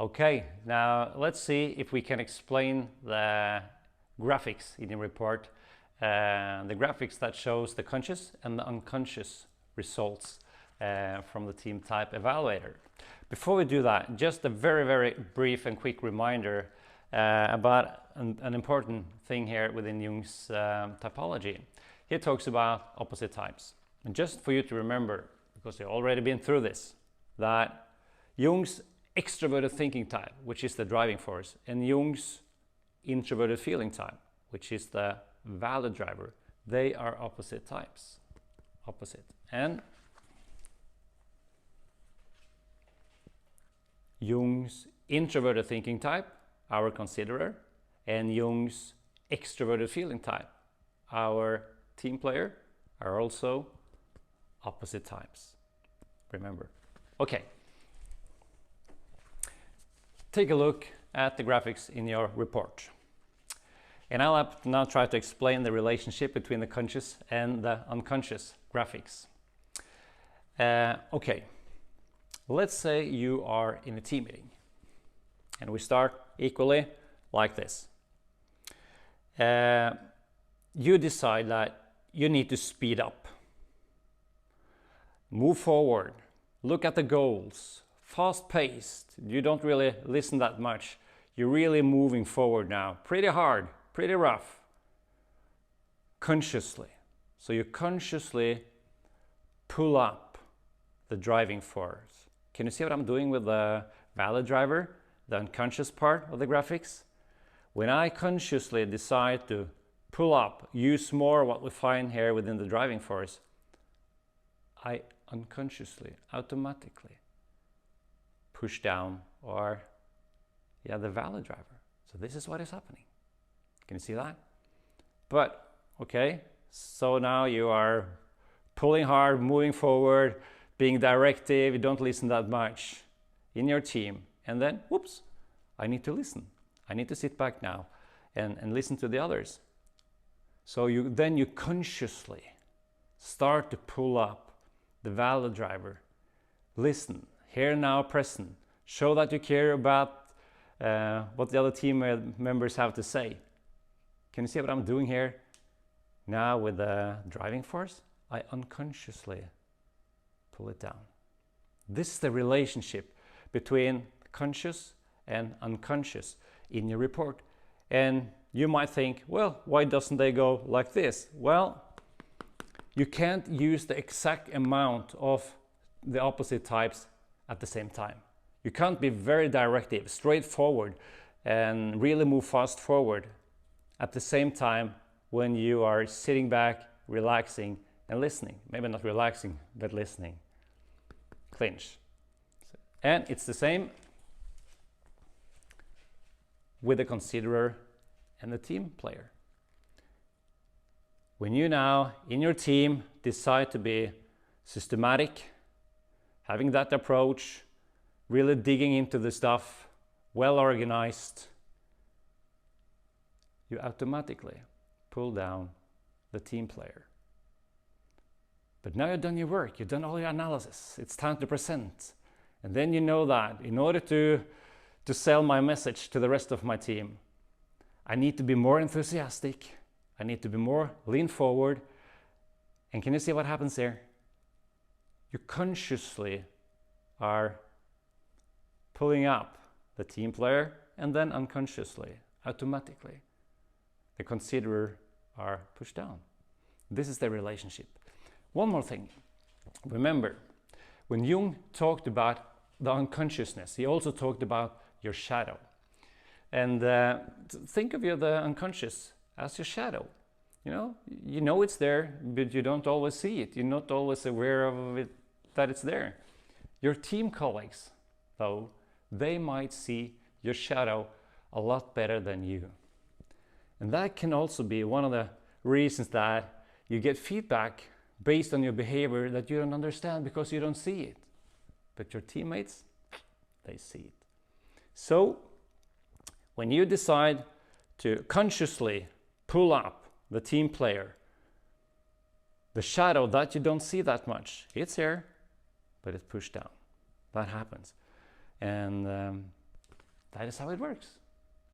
Okay, now let's see if we can explain the graphics in the report, the graphics that shows the conscious and the unconscious results from the Teamtype evaluator. Before we do that, just a very brief and quick reminder about an important thing here within Jung's typology. He talks about opposite types. And just for you to remember, because you've already been through this, that Jung's extroverted thinking type, which is the driving force, and Jung's introverted feeling type, which is the value driver, they are opposite types. Opposite. And Jung's introverted thinking type, our considerer, and Jung's extroverted feeling type, our team player, are also opposite types. Remember. Okay. Take a look at the graphics in your report. And I'll now try to explain the relationship between the conscious and the unconscious graphics. Okay, let's say you are in a team meeting. And we start equally like this. You decide that you need to speed up. Move forward. Look at the goals. Fast-paced, you don't really listen that much. You're really moving forward now, pretty hard, pretty rough, consciously. So you consciously pull up the driving force. Can you see what I'm doing with the value driver, the unconscious part of the graphics? When I consciously decide to pull up, use more what we find here within the driving force, I unconsciously, automatically push down the value driver. So this is what is happening. Can you see that? But, okay, so now you are pulling hard, moving forward, being directive, you don't listen that much in your team. And then, whoops, I need to listen. I need to sit back now and listen to the others. So then you consciously start to pull up the value driver. Listen. Here, now, present. Show that you care about what the other team members have to say. Can you see what I'm doing here? Now with the driving force, I unconsciously pull it down. This is the relationship between conscious and unconscious in your report. And you might think, well, why doesn't they go like this? Well, you can't use the exact amount of the opposite types at the same time. You can't be very directive, straightforward, and really move fast forward at the same time when you are sitting back, relaxing, and listening. Maybe not relaxing, but listening. Clinch. And it's the same with the considerer and the team player. When you now, in your team, decide to be systematic, having that approach, really digging into the stuff, well organized, you automatically pull down the team player. But now you've done your work, you've done all your analysis, it's time to present. And then you know that in order to sell my message to the rest of my team, I need to be more enthusiastic, I need to be more lean forward. And can you see what happens there? You consciously are pulling up the team player, and then unconsciously, automatically, the considerer are pushed down. This is the relationship. One more thing. Remember, when Jung talked about the unconsciousness, he also talked about your shadow. And think of the unconscious as your shadow. You know it's there, but you don't always see it. You're not always aware of it, that it's there. Your team colleagues, though, they might see your shadow a lot better than you. And that can also be one of the reasons that you get feedback based on your behavior that you don't understand because you don't see it. But your teammates, they see it. So, when you decide to consciously pull up the team player, the shadow that you don't see that much, it's here, but it's pushed down. That happens. And That is how it works.